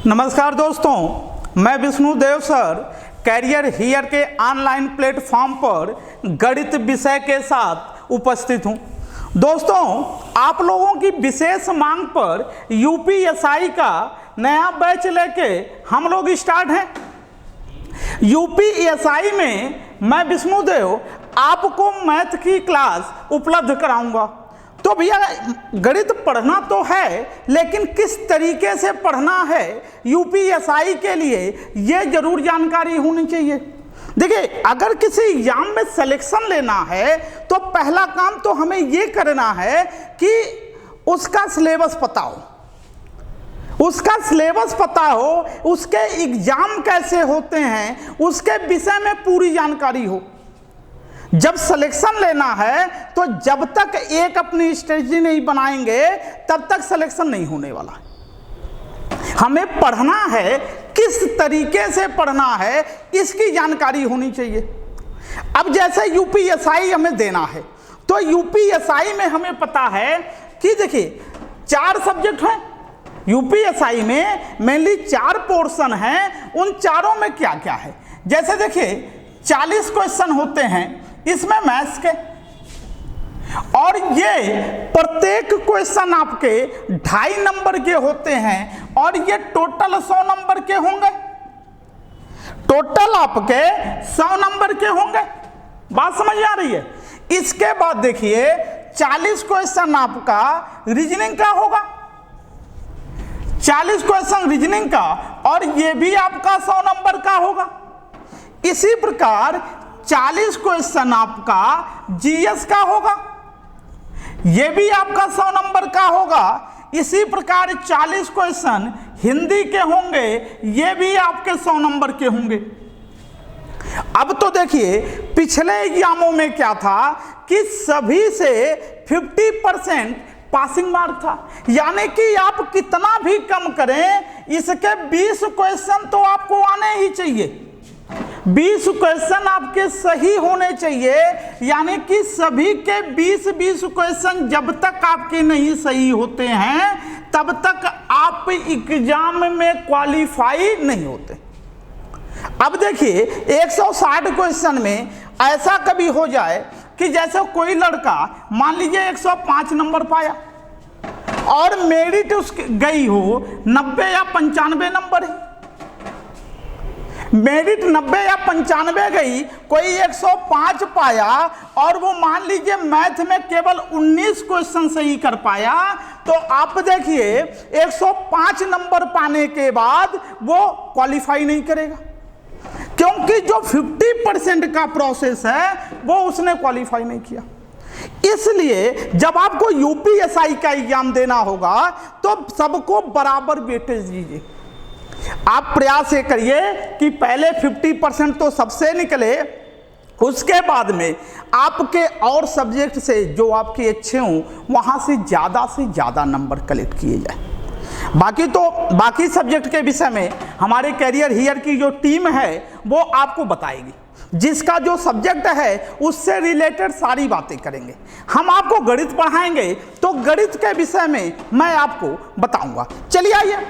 नमस्कार दोस्तों, मैं विष्णुदेव सर कैरियर हियर के ऑनलाइन प्लेटफॉर्म पर गणित विषय के साथ उपस्थित हूं। दोस्तों, आप लोगों की विशेष मांग पर यूपीएसआई का नया बैच लेके हम लोग स्टार्ट हैं। यूपीएसआई में मैं विष्णुदेव आपको मैथ की क्लास उपलब्ध कराऊंगा। तो भैया गणित पढ़ना तो है, लेकिन किस तरीके से पढ़ना है यूपीएसआई के लिए ये जरूर जानकारी होनी चाहिए। देखिए, अगर किसी एग्जाम में सिलेक्शन लेना है तो पहला काम तो हमें ये करना है कि उसका सिलेबस पता हो, उसका सिलेबस पता हो, उसके एग्जाम कैसे होते हैं उसके विषय में पूरी जानकारी हो। जब सिलेक्शन लेना है तो जब तक एक अपनी स्ट्रेटजी नहीं बनाएंगे तब तक सिलेक्शन नहीं होने वाला। हमें पढ़ना है, किस तरीके से पढ़ना है इसकी जानकारी होनी चाहिए। अब जैसे यूपीएसआई हमें देना है तो यूपीएसआई में हमें पता है कि देखिए 4 सब्जेक्ट हैं यूपीएसआई में, मेनली 4 पोर्शन हैं। उन चारों में क्या क्या है, जैसे देखिए 40 क्वेश्चन होते हैं इसमें मैथ्स के, और ये प्रत्येक क्वेश्चन आपके 2.5 नंबर के होते हैं और ये टोटल 100 नंबर के होंगे। टोटल आपके 100 नंबर के होंगे। बात समझ आ रही है। इसके बाद देखिए 40 क्वेश्चन आपका रीजनिंग का होगा, 40 क्वेश्चन रीजनिंग का, और ये भी आपका 100 नंबर का होगा। इसी प्रकार 40 क्वेश्चन आपका जीएस का होगा, यह भी आपका 100 नंबर का होगा। इसी प्रकार 40 क्वेश्चन हिंदी के होंगे, ये भी आपके 100 नंबर के होंगे। अब तो देखिए पिछले एग्जामों में क्या था कि सभी से 50% पासिंग मार्क था, यानी कि आप कितना भी कम करें इसके 20 क्वेश्चन तो आपको आने ही चाहिए। 20 क्वेश्चन आपके सही होने चाहिए, यानी कि सभी के 20-20 क्वेश्चन जब तक आपके नहीं सही होते हैं तब तक आप एग्जाम में क्वालिफाई नहीं होते। अब देखिए 160 क्वेश्चन में ऐसा कभी हो जाए कि जैसे कोई लड़का मान लीजिए 105 नंबर पाया और मेरिट उसकी गई हो 90 या 95 नंबर है, मेरिट 90 या 95 गई, कोई 105 पाया और वो मान लीजिए मैथ में केवल 19 क्वेश्चन सही कर पाया, तो आप देखिए 105 नंबर पाने के बाद वो क्वालिफाई नहीं करेगा, क्योंकि जो 50% का प्रोसेस है वो उसने क्वालिफाई नहीं किया। इसलिए जब आपको यूपीएसआई का एग्जाम देना होगा तो सबको बराबर वेटेज दीजिए। आप प्रयास ये करिए कि पहले 50% तो सबसे निकले, उसके बाद में आपके और सब्जेक्ट से जो आपके अच्छे हों वहाँ से ज़्यादा नंबर कलेक्ट किए जाए। बाकी सब्जेक्ट के विषय में हमारे कैरियर हियर की जो टीम है वो आपको बताएगी, जिसका जो सब्जेक्ट है उससे रिलेटेड सारी बातें करेंगे। हम आपको गणित पढ़ाएंगे तो गणित के विषय में मैं आपको बताऊंगा। चलिए आइए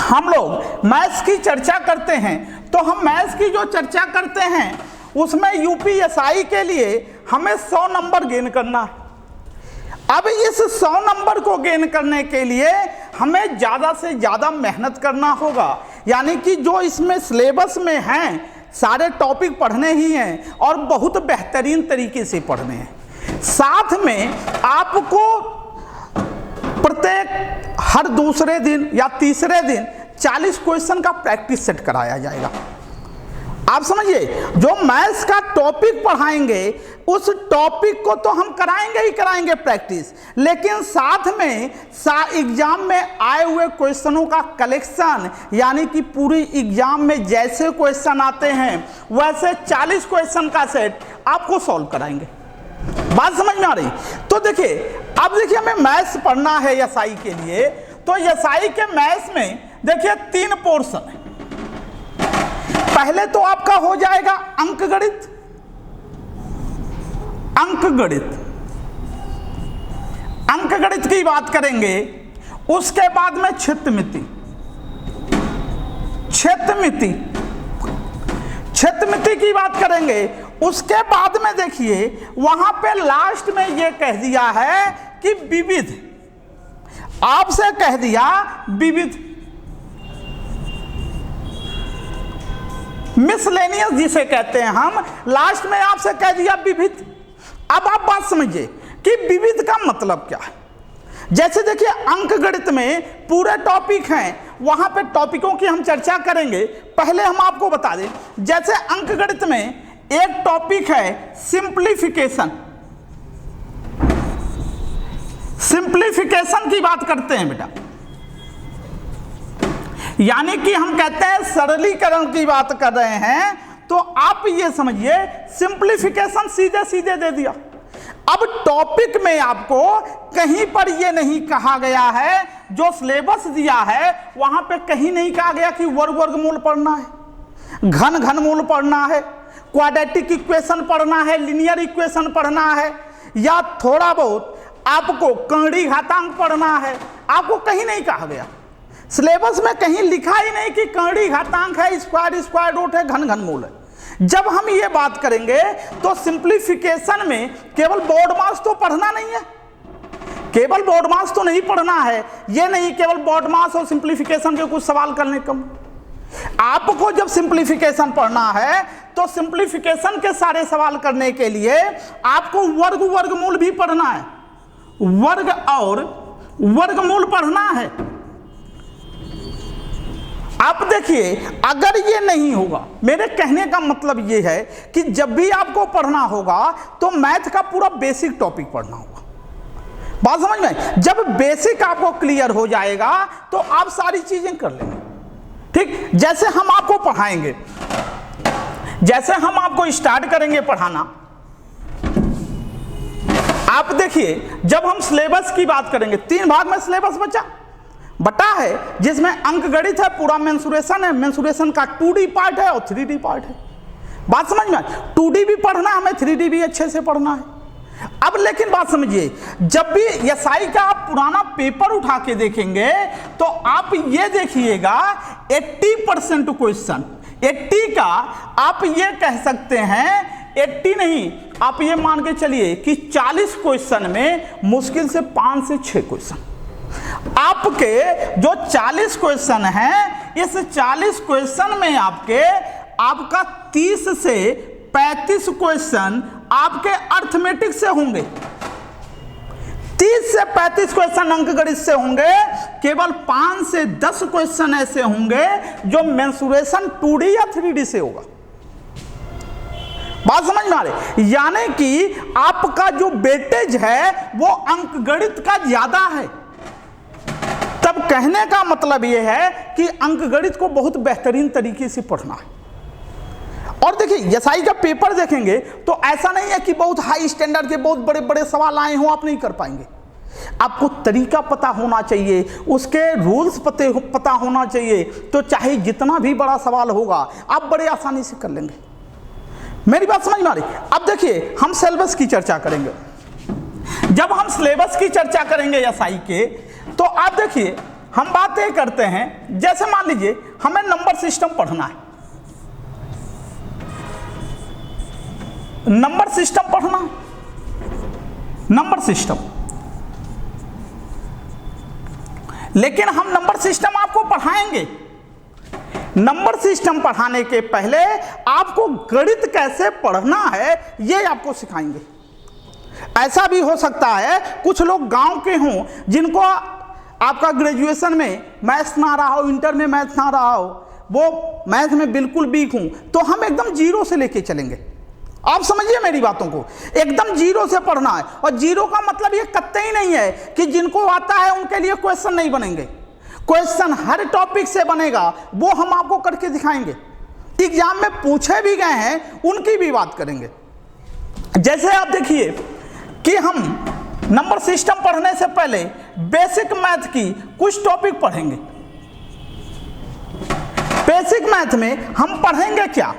हम लोग मैथ्स की चर्चा करते हैं। तो हम मैथ्स की जो चर्चा करते हैं उसमें यूपीएसआई के लिए हमें 100 नंबर गेन करना है। अब इस 100 नंबर को गेन करने के लिए हमें ज़्यादा से ज़्यादा मेहनत करना होगा, यानी कि जो इसमें सिलेबस में हैं सारे टॉपिक पढ़ने ही हैं और बहुत बेहतरीन तरीके से पढ़ने हैं। साथ में आपको प्रत्येक हर दूसरे दिन या तीसरे दिन 40 क्वेश्चन का प्रैक्टिस सेट कराया जाएगा। आप समझिए, जो मैथ्स का टॉपिक पढ़ाएंगे उस टॉपिक को तो हम कराएंगे ही कराएंगे प्रैक्टिस, लेकिन साथ में एग्जाम में आए हुए क्वेश्चनों का कलेक्शन, यानी कि पूरी एग्जाम में जैसे क्वेश्चन आते हैं वैसे 40 क्वेश्चन का सेट आपको सॉल्व कराएंगे। बात समझ में आ रही? तो देखिए, अब देखिए हमें मैथ्स पढ़ना है एसआई के लिए, तो एसआई के मैथ्स में देखिए 3 पोर्शन है। पहले तो आपका हो जाएगा अंकगणित, अंकगणित की बात करेंगे। उसके बाद में क्षेत्रमिति, क्षेत्रमिति, क्षेत्रमिति की बात करेंगे। उसके बाद में देखिए वहां पे लास्ट में ये कह दिया है कि विविध, आपसे कह दिया विविध, मिसलेनियस जिसे कहते हैं हम, लास्ट में आपसे कह दिया विविध। अब आप बात समझिए कि विविध का मतलब क्या है। जैसे देखिए अंकगणित में पूरे टॉपिक हैं, वहां पे टॉपिकों की हम चर्चा करेंगे। पहले हम आपको बता दें, जैसे अंकगणित में एक टॉपिक है सिंप्लीफिकेशन, सिंप्लीफिकेशन की बात करते हैं बेटा, यानी कि हम कहते हैं सरलीकरण की बात कर रहे हैं। तो आप ये समझिए सिंप्लीफिकेशन सीधे सीधे दे दिया। अब टॉपिक में आपको कहीं पर ये नहीं कहा गया है, जो सिलेबस दिया है वहां पे कहीं नहीं कहा गया कि वर्गमूल पढ़ना है, घनमूल पढ़ना है, क्वाड्रेटिक इक्वेशन पढ़ना है, लीनियर इक्वेशन पढ़ना है, या थोड़ा बहुत आपको कर्णी घातांक पढ़ना है। आपको कहीं नहीं कहा गया, सिलेबस में कहीं लिखा ही नहीं कि कर्णी घातांक है, स्क्वायर रूट है, घनमूल है। जब हम ये बात करेंगे तो सिंप्लीफिकेशन में केवल बोर्ड मास तो पढ़ना नहीं है, केवल बोर्ड मास तो नहीं पढ़ना है, ये नहीं केवल बोर्ड मास और सिंप्लीफिकेशन के कुछ सवाल करने कम। आपको जब सिंप्लीफिकेशन पढ़ना है तो सिंप्लीफिकेशन के सारे सवाल करने के लिए आपको वर्गमूल भी पढ़ना है, वर्ग और वर्गमूल पढ़ना है। आप देखिए अगर ये नहीं होगा, मेरे कहने का मतलब ये है कि जब भी आपको पढ़ना होगा तो मैथ का पूरा बेसिक टॉपिक पढ़ना होगा। बात समझ में? जब बेसिक आपको क्लियर हो जाएगा तो आप सारी चीजें कर लेंगे। ठीक, जैसे हम आपको पढ़ाएंगे, जैसे हम आपको स्टार्ट करेंगे पढ़ाना। आप देखिए जब हम सिलेबस की बात करेंगे, 3 भाग में सिलेबस बटा है, जिसमें अंकगणित है, पूरा मेंसुरेशन है, मेंसुरेशन का 2D पार्ट है और 3D पार्ट है। बात समझ में? 2D भी पढ़ना हमें, 3D भी अच्छे से पढ़ना है। अब लेकिन बात समझिए, जब भी एसआई का आप पुराना पेपर उठा के देखेंगे तो आप ये देखिएगा 80% क्वेश्चन, 80 का आप ये कह सकते हैं, 80 नहीं, आप ये मान के चलिए कि 40 क्वेश्चन में मुश्किल से 5 से 6 क्वेश्चन आपके जो 40 क्वेश्चन हैं, इस 40 क्वेश्चन में आपका 30 से 35 क्वेश्चन आपके अर्थमेटिक से होंगे, 30 से 35 क्वेश्चन अंकगणित से होंगे, केवल 5 से 10 क्वेश्चन ऐसे होंगे जो मेंसुरेशन 2D या 3D से होगा। बात समझ में आ रही? यानी कि आपका जो वेटेज है वो अंकगणित का ज्यादा है। तब कहने का मतलब यह है कि अंकगणित को बहुत बेहतरीन तरीके से पढ़ना है। और देखिए एसआई का पेपर देखेंगे तो ऐसा नहीं है कि बहुत हाई स्टैंडर्ड के बहुत बड़े बड़े सवाल आए हों, आप नहीं कर पाएंगे। आपको तरीका पता होना चाहिए, उसके रूल्स पता होना चाहिए, तो चाहे जितना भी बड़ा सवाल होगा आप बड़े आसानी से कर लेंगे। मेरी बात समझ में आ रही? अब देखिए हम सिलेबस की चर्चा करेंगे। जब हम सिलेबस की चर्चा करेंगे एसआई के, तो आप देखिए हम बात ये करते हैं, जैसे मान लीजिए हमें नंबर सिस्टम पढ़ना है, नंबर सिस्टम पढ़ना, नंबर सिस्टम, लेकिन हम नंबर सिस्टम आपको पढ़ाएंगे। नंबर सिस्टम पढ़ाने के पहले आपको गणित कैसे पढ़ना है ये आपको सिखाएंगे। ऐसा भी हो सकता है कुछ लोग गांव के हों जिनको आपका ग्रेजुएशन में मैथ्स ना रहा हो, इंटर में मैथ्स ना रहा हो, वो मैथ में बिल्कुल वीक हूं, तो हम एकदम जीरो से लेके चलेंगे। आप समझिए मेरी बातों को, एकदम जीरो से पढ़ना है। और जीरो का मतलब ये कतई ही नहीं है कि जिनको आता है उनके लिए क्वेश्चन नहीं बनेंगे। क्वेश्चन हर टॉपिक से बनेगा, वो हम आपको करके दिखाएंगे। एग्जाम में पूछे भी गए हैं उनकी भी बात करेंगे। जैसे आप देखिए कि हम नंबर सिस्टम पढ़ने से पहले बेसिक मैथ की कुछ टॉपिक पढ़ेंगे। बेसिक मैथ में हम पढ़ेंगे क्या?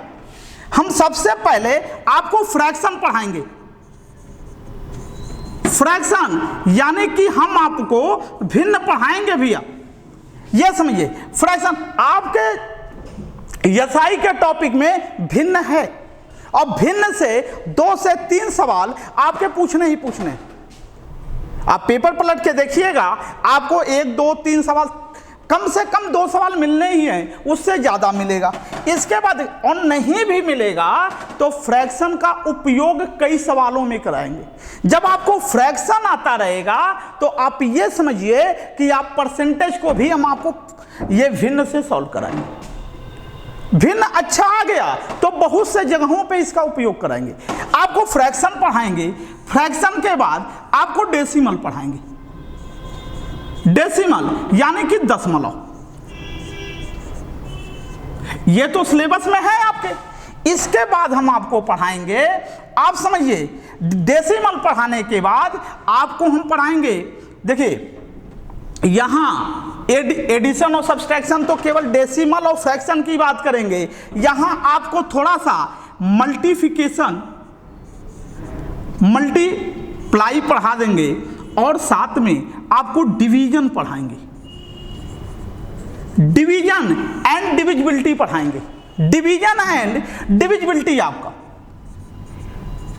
हम सबसे पहले आपको फ्रैक्शन पढ़ाएंगे। फ्रैक्शन यानी कि हम आपको भिन्न पढ़ाएंगे भैया, ये समझिए। फ्रैक्शन आपके एसआई के टॉपिक में भिन्न है, और भिन्न से 2 से 3 सवाल आपके पूछने ही पूछने। आप पेपर पलट के देखिएगा, आपको 1, 2, 3 सवाल, कम से कम 2 सवाल मिलने ही हैं, उससे ज़्यादा मिलेगा। इसके बाद और नहीं भी मिलेगा तो फ्रैक्शन का उपयोग कई सवालों में कराएंगे। जब आपको फ्रैक्शन आता रहेगा तो आप ये समझिए कि आप परसेंटेज को भी हम आपको ये भिन्न से सॉल्व कराएंगे। भिन्न अच्छा आ गया तो बहुत से जगहों पे इसका उपयोग कराएंगे। आपको फ्रैक्शन पढ़ाएंगे, फ्रैक्शन के बाद आपको डेसिमल पढ़ाएंगे। डेसिमल यानी कि दशमलव, ये तो सिलेबस में है आपके। इसके बाद हम आपको पढ़ाएंगे, आप समझिए, डेसिमल पढ़ाने के बाद आपको हम पढ़ाएंगे, देखिए यहां एडिशन और सब्सट्रैक्शन तो केवल डेसिमल और फ्रैक्शन की बात करेंगे। यहां आपको थोड़ा सा मल्टीप्लिकेशन, मल्टीप्लाई पढ़ा देंगे, और साथ में आपको डिवीजन पढ़ाएंगे। डिवीजन एंड डिविजिबिलिटी पढ़ाएंगे। डिवीजन एंड डिविजिबिलिटी, आपका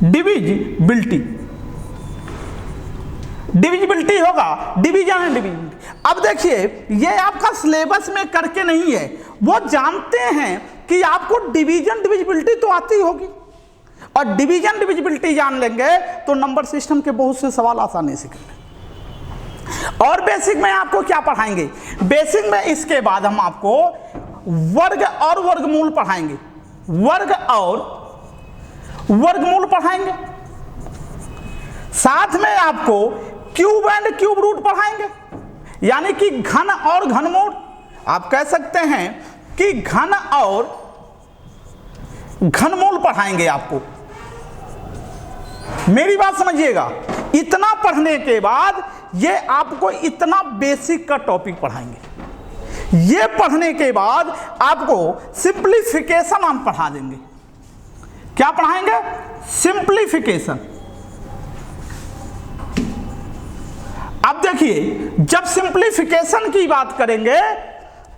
डिविजिबिलिटी होगा, डिवीजन एंड डिविजिबिलिटी। अब देखिए, ये आपका सिलेबस में करके नहीं है, वो जानते हैं कि आपको डिवीजन डिविजिबिलिटी तो आती होगी, और डिवीजन डिविजिबिलिटी जान लेंगे तो नंबर सिस्टम के बहुत से सवाल आसानी से करेंगे। और बेसिक में आपको क्या पढ़ाएंगे? बेसिक में इसके बाद हम आपको वर्ग और वर्गमूल पढ़ाएंगे। वर्ग और वर्गमूल पढ़ाएंगे, साथ में आपको क्यूब एंड क्यूब रूट पढ़ाएंगे, यानी कि घन और घनमूल। आप कह सकते हैं कि घन और घनमूल पढ़ाएंगे आपको। मेरी बात समझिएगा, इतना पढ़ने के बाद ये आपको इतना बेसिक का टॉपिक पढ़ाएंगे। ये पढ़ने के बाद आपको सिंप्लीफिकेशन हम पढ़ा देंगे। क्या पढ़ाएंगे? सिंप्लीफिकेशन। अब देखिए, जब सिंप्लीफिकेशन की बात करेंगे,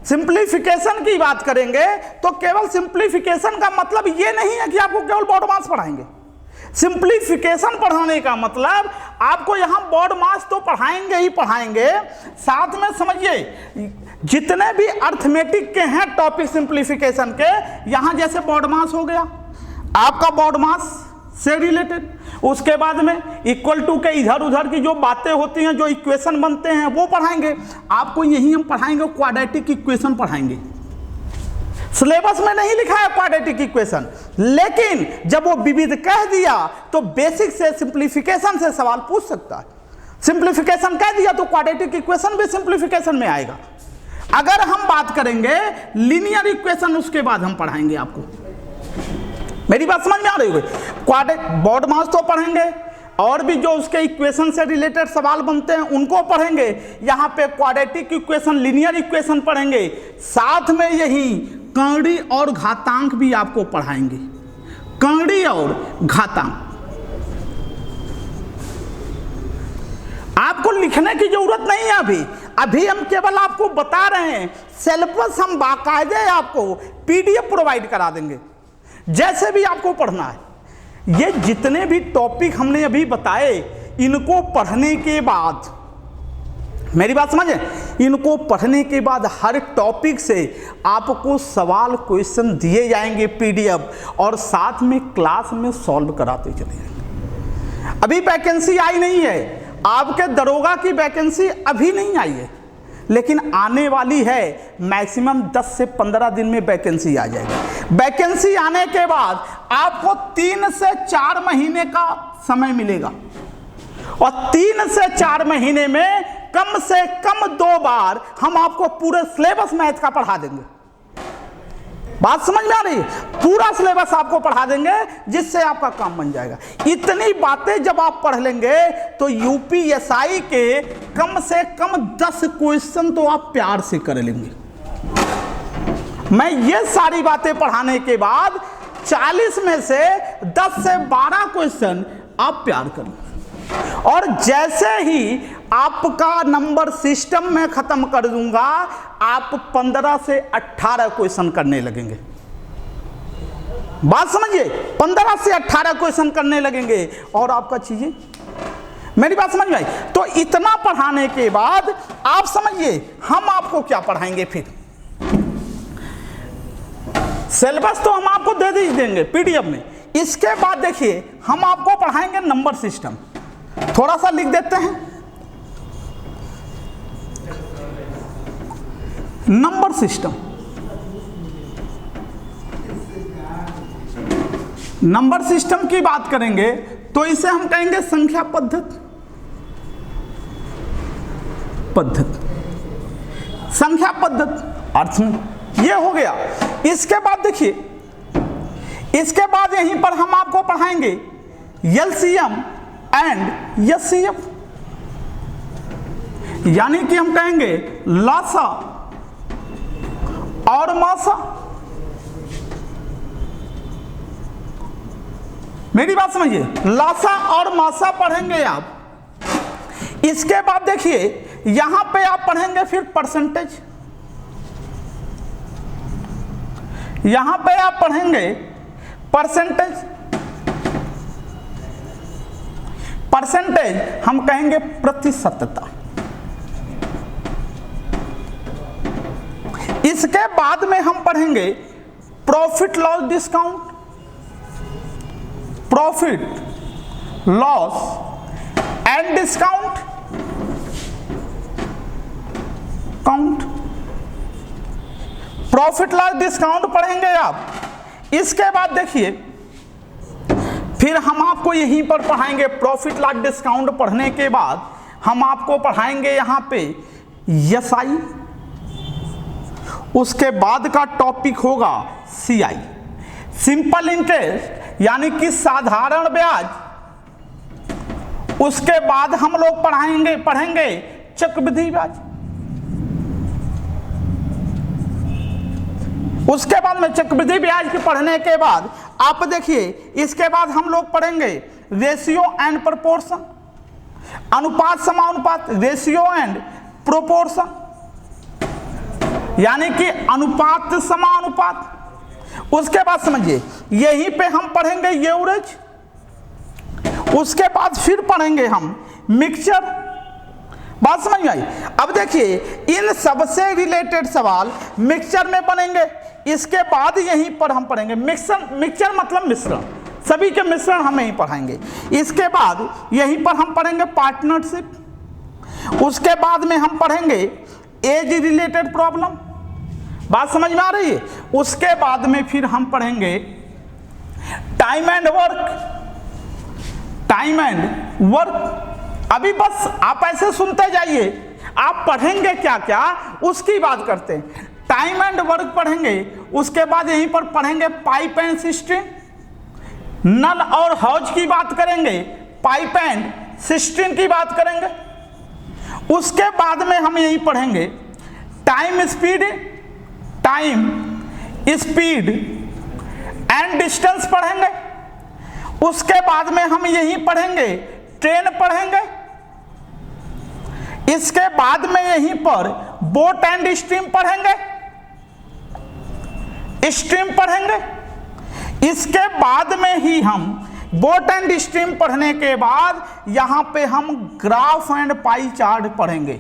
सिंप्लीफिकेशन की बात करेंगे तो केवल सिंप्लीफिकेशन का मतलब ये नहीं है कि आपको केवल बॉड मास पढ़ाएंगे। सिंप्लीफिकेशन पढ़ाने का मतलब आपको यहां बॉड मास तो पढ़ाएंगे ही पढ़ाएंगे, साथ में समझिए जितने भी अर्थमेटिक के हैं टॉपिक सिंप्लीफिकेशन के, यहां जैसे बॉड मास हो गया आपका, बॉड मास से रिलेटेड, उसके बाद में इक्वल टू के इधर उधर की जो बातें होती हैं, जो इक्वेशन बनते हैं, वो पढ़ाएंगे आपको। यही हम पढ़ाएंगे, क्वाड्रेटिक इक्वेशन पढ़ाएंगे। सिलेबस में नहीं लिखा है क्वाड्रेटिक इक्वेशन, लेकिन जब वो विविध कह दिया तो बेसिक से सिंप्लीफिकेशन से सवाल पूछ सकता है। सिंप्लीफिकेशन कह दिया तो क्वाड्रेटिक इक्वेशन भी सिंप्लीफिकेशन में आएगा। अगर हम बात करेंगे लीनियर इक्वेशन, उसके बाद हम पढ़ाएंगे आपको। मेरी बात समझ में आ रही होगी? बॉड मास तो पढ़ेंगे, और भी जो उसके इक्वेशन से रिलेटेड सवाल बनते हैं उनको पढ़ेंगे। यहाँ पे क्वाड्रेटिक इक्वेशन, लीनियर इक्वेशन पढ़ेंगे, साथ में यही कर्ण और घातांक भी आपको पढ़ाएंगे। कर्ण और घातांक आपको लिखने की जरूरत नहीं है अभी हम केवल आपको बता रहे हैं। सिलेबस हम बाकायदे आपको पीडीएफ प्रोवाइड करा देंगे, जैसे भी आपको पढ़ना है। ये जितने भी टॉपिक हमने अभी बताए, इनको पढ़ने के बाद, मेरी बात समझे, इनको पढ़ने के बाद हर टॉपिक से आपको सवाल क्वेश्चन दिए जाएंगे पीडीएफ, और साथ में क्लास में सॉल्व कराते चले जाएंगे। अभी वैकेंसी आई नहीं है, आपके दरोगा की वैकेंसी अभी नहीं आई है, लेकिन आने वाली है। मैक्सिमम 10 से 15 दिन में वैकेंसी आ जाएगी। वैकेंसी आने के बाद आपको 3 से 4 महीने का समय मिलेगा, और 3 से 4 महीने में कम से कम 2 बार हम आपको पूरे सिलेबस मैथ का पढ़ा देंगे। बात समझ में आ रही है? पूरा सिलेबस आपको पढ़ा देंगे, जिससे आपका काम बन जाएगा। इतनी बातें जब आप पढ़ लेंगे तो यूपीएसआई के कम से कम 10 क्वेश्चन तो आप प्यार से कर लेंगे। मैं ये सारी बातें पढ़ाने के बाद 40 में से 10 से 12 क्वेश्चन आप प्यार कर लेंगे, और जैसे ही आपका नंबर सिस्टम में खत्म कर दूंगा, आप 15 से 18 क्वेश्चन करने लगेंगे। बात समझिए, 15 से 18 क्वेश्चन करने लगेंगे और आपका चीजें, मेरी बात समझ में आई। तो इतना पढ़ाने के बाद आप समझिए हम आपको क्या पढ़ाएंगे। फिर सिलेबस तो हम आपको दे ही देंगे पीडीएफ में। इसके बाद देखिए हम आपको पढ़ाएंगे नंबर सिस्टम। थोड़ा सा लिख देते हैं, नंबर सिस्टम। नंबर सिस्टम की बात करेंगे तो इसे हम कहेंगे संख्या पद्धति। संख्या पद्धति अर्थ में ये हो गया। इसके बाद देखिए, इसके बाद यहीं पर हम आपको पढ़ाएंगे एलसीएम एंड एचसीएफ, यानी कि हम कहेंगे लासा और मासा। मेरी बात समझिए, लासा और मासा पढ़ेंगे आप। इसके बाद देखिए यहां पे आप पढ़ेंगे फिर परसेंटेज। यहां पे आप पढ़ेंगे परसेंटेज। परसेंटेज हम कहेंगे प्रतिशतता। इसके बाद में हम पढ़ेंगे profit loss discount. Profit loss and discount count. Profit loss discount पढ़ेंगे आप। इसके बाद देखिए फिर हम आपको यहीं पर पढ़ाएंगे प्रॉफिट लॉस डिस्काउंट। पढ़ने के बाद हम आपको पढ़ाएंगे यहां पे एसआई। उसके बाद का टॉपिक होगा सीआई, सिंपल इंटरेस्ट यानी कि साधारण ब्याज। उसके बाद हम लोग पढ़ेंगे चक्रवृद्धि ब्याज। उसके बाद में चक्रवृद्धि ब्याज के पढ़ने के बाद आप देखिए इसके बाद हम लोग पढ़ेंगे रेशियो एंड प्रोपोर्शन, अनुपात समानुपात, रेशियो एंड प्रोपोर्शन यानी कि अनुपात समानुपात। उसके बाद समझिए यहीं पे हम पढ़ेंगे एवरेज। उसके बाद फिर पढ़ेंगे हम मिक्सचर। बात समझ में आई। अब देखिए इन सबसे रिलेटेड सवाल मिक्सचर में बनेंगे। इसके बाद यहीं पर हम पढ़ेंगे मिक्सचर मतलब मिश्रण, सभी के मिश्रण हम यहीं पढ़ाएंगे। इसके बाद यहीं पर हम पढ़ेंगे पार्टनरशिप। उसके बाद में हम पढ़ेंगे एज रिलेटेड प्रॉब्लम। बात समझ में आ रही है। उसके बाद में फिर हम पढ़ेंगे time and work. Time and work अभी बस आप ऐसे सुनते जाइए, आप पढ़ेंगे क्या क्या उसकी बात करते हैं। टाइम एंड वर्क पढ़ेंगे। उसके बाद यहीं पर पढ़ेंगे पाइप एंड सिस्टम, नल और हौज की बात करेंगे, पाइप एंड सिस्टम की बात करेंगे। उसके बाद में हम यहीं पढ़ेंगे टाइम स्पीड एंड डिस्टेंस पढ़ेंगे। उसके बाद में हम यहीं पढ़ेंगे ट्रेन पढ़ेंगे। इसके बाद में यहीं पर बोट एंड स्ट्रीम पढ़ेंगे, स्ट्रीम पढ़ेंगे। इसके बाद में ही हम बोट एंड स्ट्रीम पढ़ने के बाद यहां पे हम ग्राफ एंड पाई चार्ट पढ़ेंगे।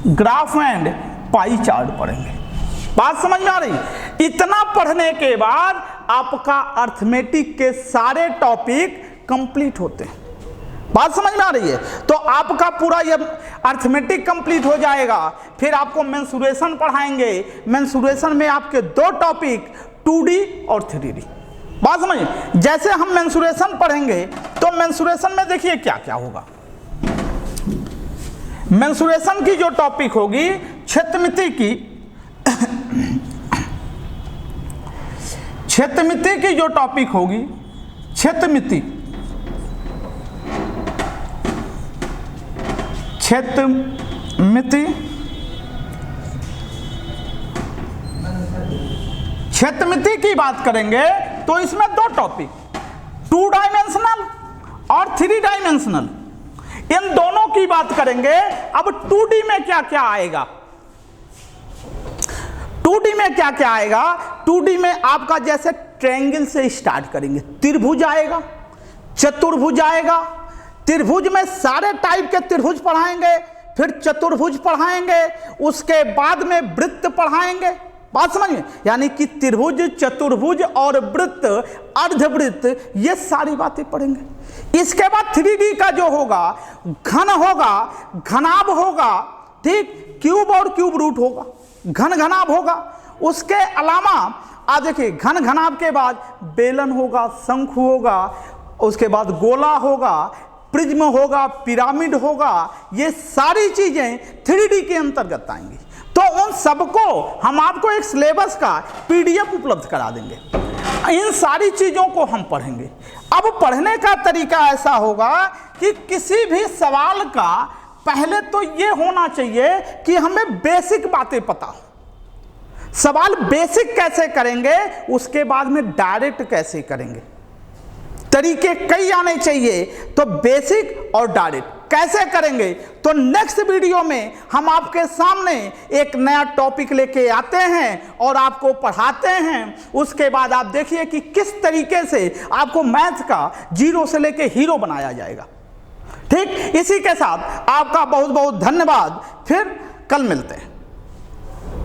ग्राफ एंड पाई चार्ट पढ़ेंगे। बात समझ में आ रही। इतना पढ़ने के बाद आपका अर्थमेटिक के सारे टॉपिक कंप्लीट होते हैं। बात समझ में आ रही है। तो आपका पूरा ये अर्थमेटिक कंप्लीट हो जाएगा। फिर आपको मेंसुरेशन पढ़ाएंगे। मेंसुरेशन में आपके दो टॉपिक 2D और 3D। बात समझिए, जैसे हम मेंसुरेशन पढ़ेंगे तो मेंसुरेशन में देखिए क्या क्या होगा। मेंसुरेशन की जो टॉपिक होगी क्षेत्रमिति की, क्षेत्रमिति की जो टॉपिक होगी, क्षेत्रमिति क्षेत्रमिति की बात करेंगे तो इसमें दो टॉपिक 2 डायमेंशनल और 3 डायमेंशनल, इन दोनों की बात करेंगे। अब 2D में क्या क्या आएगा, 2D में क्या क्या आएगा। 2D में आपका जैसे ट्रायंगल से स्टार्ट करेंगे। त्रिभुज आएगा, चतुर्भुज आएगा, त्रिभुज में सारे टाइप के त्रिभुज पढ़ाएंगे, फिर चतुर्भुज पढ़ाएंगे, उसके बाद में वृत्त पढ़ाएंगे। बात समझ में? यानी कि त्रिभुज, चतुर्भुज और वृत्त, अर्धवृत्त, ये सारी बातें पढ़ेंगे। इसके बाद 3D का जो होगा, घन होगा, घनाभ होगा, ठीक, क्यूब और क्यूब रूट होगा, घन घनाभ होगा। उसके अलावा आप देखिए, घन घनाभ के बाद बेलन होगा, शंख होगा, उसके बाद गोला होगा, प्रिज्म होगा, पिरामिड होगा। ये सारी चीजें 3D के अंतर्गत आएंगी। तो उन सबको हम आपको एक सिलेबस का PDF उपलब्ध करा देंगे। इन सारी चीजों को हम पढ़ेंगे। अब पढ़ने का तरीका ऐसा होगा कि किसी भी सवाल का पहले तो ये होना चाहिए कि हमें बेसिक बातें पता हो। सवाल बेसिक कैसे करेंगे, उसके बाद में डायरेक्ट कैसे करेंगे, तरीके कई आने चाहिए। तो बेसिक और डायरेक्ट कैसे करेंगे, तो नेक्स्ट वीडियो में हम आपके सामने एक नया टॉपिक लेके आते हैं और आपको पढ़ाते हैं। उसके बाद आप देखिए कि किस तरीके से आपको मैथ का 0 से लेके हीरो बनाया जाएगा। ठीक, इसी के साथ आपका बहुत बहुत धन्यवाद। फिर कल मिलते हैं।